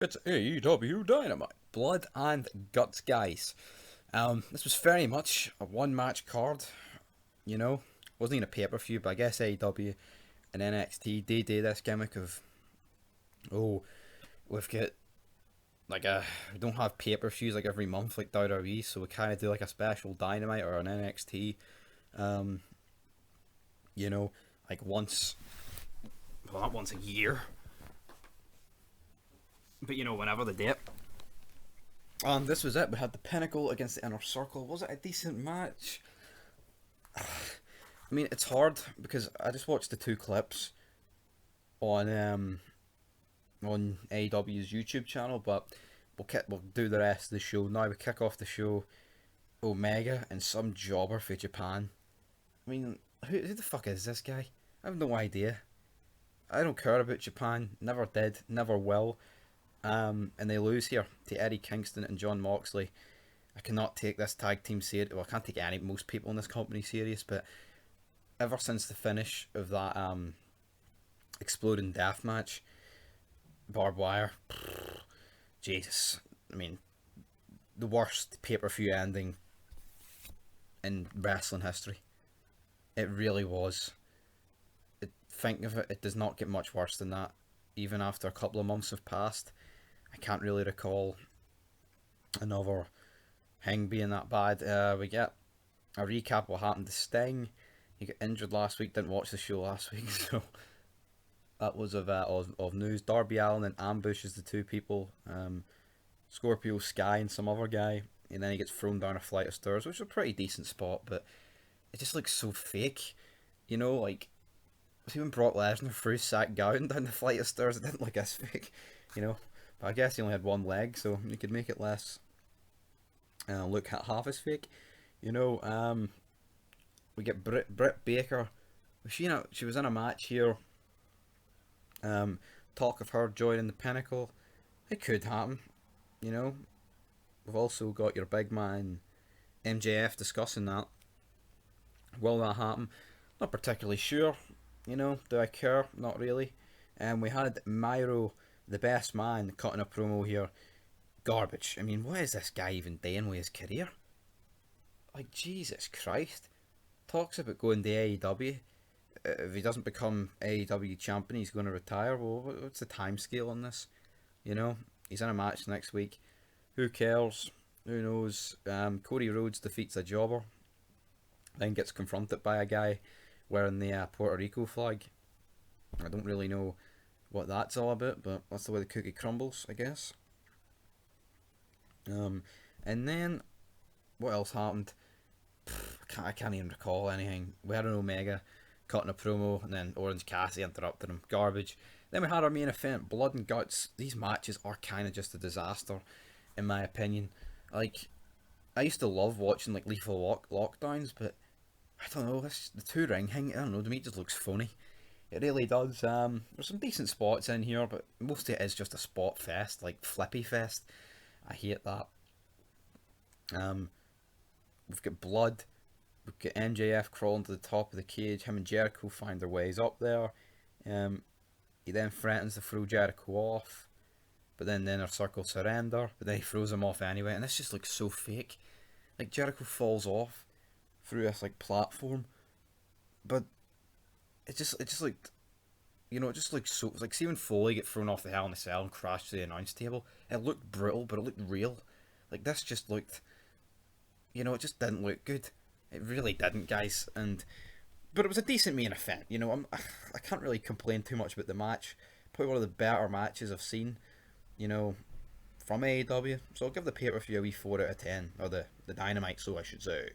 It's AEW Dynamite. Blood and guts, guys. This was very much a one-match card, you know. Wasn't even a pay-per-view, but I guess AEW and NXT, they do this gimmick of, oh, we've got, we don't have pay-per-views like every month like WWE, so we kind of do like a special Dynamite or an NXT, um, you know, like once, well, not once a year, but whenever they did. And this was it. We had the Pinnacle against the Inner Circle. Was it a decent match? I mean, it's hard because I just watched the two clips on AEW's YouTube channel, but we'll do the rest of the show now. We kick off the show. Omega and some jobber for Japan. I mean, who the fuck is this guy? I have no idea. I don't care about Japan. Never did. Never will. And they lose here to Eddie Kingston and John Moxley. I cannot take this tag team serious. Well, I can't take most people in this company serious, but ever since the finish of that exploding death match, barbed wire, Jesus. I mean, the worst pay-per-view ending in wrestling history. It really was. Think of it, it does not get much worse than that. Even after a couple of months have passed, I can't really recall another thing being that bad. We get a recap of what happened to Sting. He got injured last week, didn't watch the show last week, so that was of news. Darby Allin and ambushes the two people, Scorpio Sky and some other guy, and then he gets thrown down a flight of stairs, which is a pretty decent spot, but it just looks so fake. Like, see when Brock Lesnar threw Zach Gowen down the flight of stairs, it didn't look as fake, But I guess he only had one leg, so you could make it less look half as fake. We get Britt Baker. She was in a match here. Talk of her joining the Pinnacle. It could happen, We've also got your big man MJF discussing that. Will that happen? Not particularly sure. Do I care? Not really. We had Myro, the best man, cutting a promo here. Garbage. I mean, what is this guy even doing with his career? Like, Jesus Christ. Talks about going to AEW. If he doesn't become AEW champion, he's going to retire. Well, what's the time scale on this? He's in a match next week. Who cares? Who knows? Cody Rhodes defeats a jobber, then gets confronted by a guy wearing the Puerto Rico flag. I don't really know what that's all about, but that's the way the cookie crumbles, I guess. And then what else happened? I can't even recall anything. We had an Omega cutting a promo, and then Orange Cassidy interrupted him. Garbage. Then we had our main event, Blood and Guts. These matches are kind of just a disaster, in my opinion. Like, I used to love watching like lethal lockdowns, but I don't know. The two ring thing, I don't know. To me, it just looks funny. It really does. There's some decent spots in here, but most of it is just a spot fest, like Flippy Fest. I hate that. We've got Blood. We've got MJF crawling to the top of the cage. Him and Jericho find their ways up there. He then threatens to throw Jericho off, but then the Inner Circle surrender. But then he throws him off anyway, and this just looks so fake. Like, Jericho falls off through this like platform, but it just looked, it just looks so, like, see when Foley get thrown off the Hell in a Cell and crashed to the announce table. It looked brutal, but it looked real. Like, this just looked, it just didn't look good. It really didn't, guys. But it was a decent main event. I can't really complain too much about the match. Probably one of the better matches I've seen, from AEW. So I'll give the pay-per-view a wee 4 out of 10, or the Dynamite, so I should say.